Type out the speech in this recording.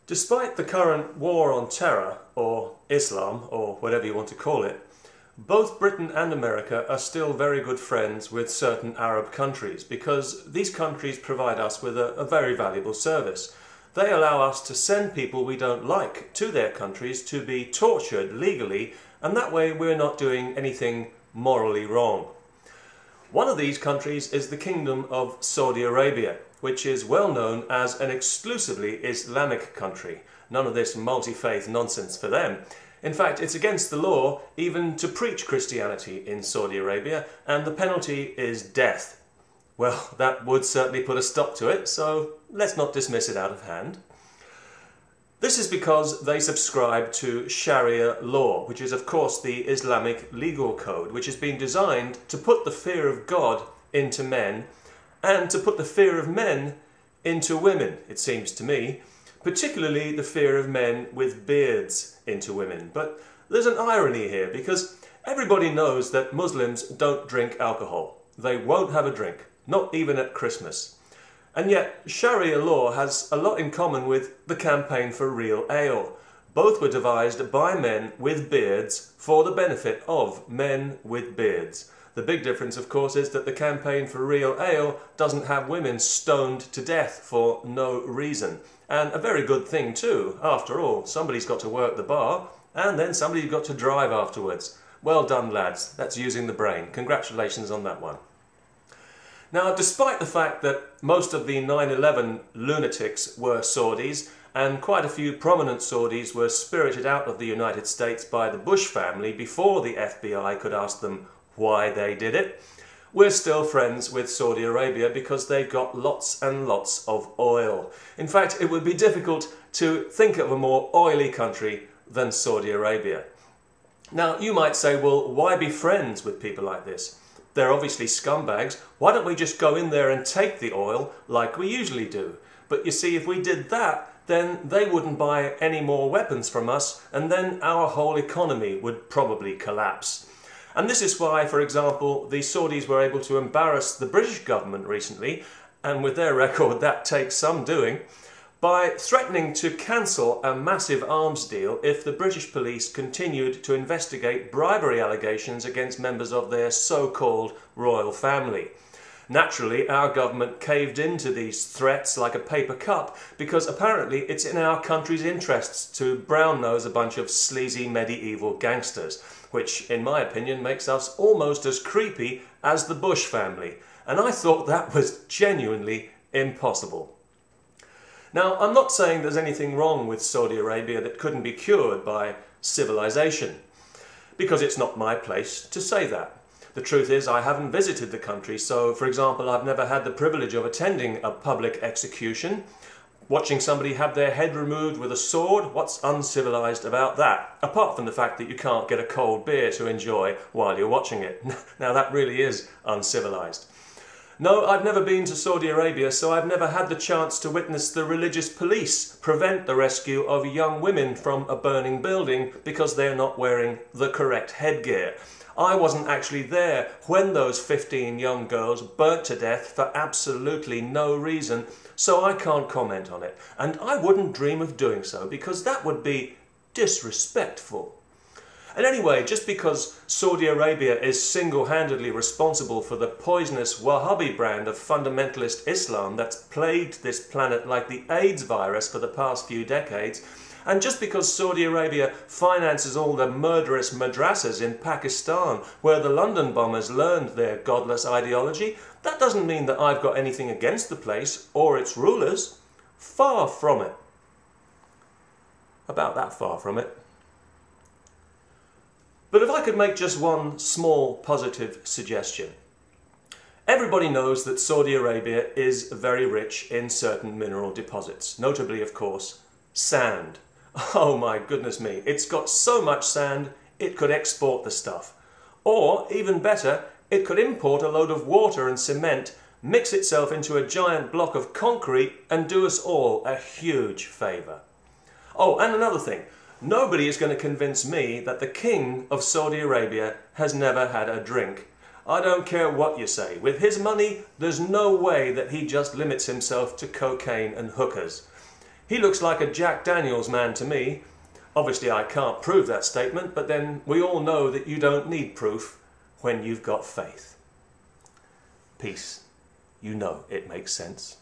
Despite the current war on terror, or Islam, or whatever you want to call it, both Britain and America are still very good friends with certain Arab countries because these countries provide us with a very valuable service. They allow us to send people we don't like to their countries to be tortured legally, and that way we're not doing anything morally wrong. One of these countries is the Kingdom of Saudi Arabia, which is well known as an exclusively Islamic country. None of this multi-faith nonsense for them. In fact, it's against the law even to preach Christianity in Saudi Arabia, and the penalty is death. Well, that would certainly put a stop to it, so let's not dismiss it out of hand. This is because they subscribe to Sharia law, which is of course the Islamic legal code, which has been designed to put the fear of God into men and to put the fear of men into women, it seems to me, particularly the fear of men with beards into women. But there's an irony here, because everybody knows that Muslims don't drink alcohol. They won't have a drink, not even at Christmas. And yet Sharia law has a lot in common with the Campaign for Real Ale. Both were devised by men with beards for the benefit of men with beards. The big difference, of course, is that the Campaign for Real Ale doesn't have women stoned to death for no reason. And a very good thing too. After all, somebody's got to work the bar, and then somebody's got to drive afterwards. Well done, lads. That's using the brain. Congratulations on that one. Now, despite the fact that most of the 9/11 lunatics were Saudis, and quite a few prominent Saudis were spirited out of the United States by the Bush family before the FBI could ask them why they did it, we're still friends with Saudi Arabia because they've got lots and lots of oil. In fact, it would be difficult to think of a more oily country than Saudi Arabia. Now, you might say, well, why be friends with people like this? They're obviously scumbags. Why don't we just go in there and take the oil like we usually do? But you see, if we did that, then they wouldn't buy any more weapons from us, and then our whole economy would probably collapse. And this is why, for example, the Saudis were able to embarrass the British government recently, and with their record that takes some doing, by threatening to cancel a massive arms deal if the British police continued to investigate bribery allegations against members of their so-called royal family. Naturally, our government caved into these threats like a paper cup because apparently it's in our country's interests to brown-nose a bunch of sleazy medieval gangsters, which, in my opinion, makes us almost as creepy as the Bush family. And I thought that was genuinely impossible. Now, I'm not saying there's anything wrong with Saudi Arabia that couldn't be cured by civilization, because it's not my place to say that. The truth is, I haven't visited the country, so, for example, I've never had the privilege of attending a public execution. Watching somebody have their head removed with a sword, what's uncivilized about that? Apart from the fact that you can't get a cold beer to enjoy while you're watching it. Now, that really is uncivilized. No, I've never been to Saudi Arabia, so I've never had the chance to witness the religious police prevent the rescue of young women from a burning building because they're not wearing the correct headgear. I wasn't actually there when those 15 young girls burnt to death for absolutely no reason, so I can't comment on it. And I wouldn't dream of doing so because that would be disrespectful. And anyway, just because Saudi Arabia is single-handedly responsible for the poisonous Wahhabi brand of fundamentalist Islam that's plagued this planet like the AIDS virus for the past few decades, and just because Saudi Arabia finances all the murderous madrasas in Pakistan where the London bombers learned their godless ideology, that doesn't mean that I've got anything against the place or its rulers. Far from it. About that far from it. But if I could make just one small positive suggestion. Everybody knows that Saudi Arabia is very rich in certain mineral deposits, notably, of course, sand. Oh my goodness me, it's got so much sand it could export the stuff. Or, even better, it could import a load of water and cement, mix itself into a giant block of concrete and do us all a huge favour. Oh, and another thing. Nobody is going to convince me that the King of Saudi Arabia has never had a drink. I don't care what you say. With his money, there's no way that he just limits himself to cocaine and hookers. He looks like a Jack Daniels man to me. Obviously I can't prove that statement, but then we all know that you don't need proof when you've got faith. Peace. You know it makes sense.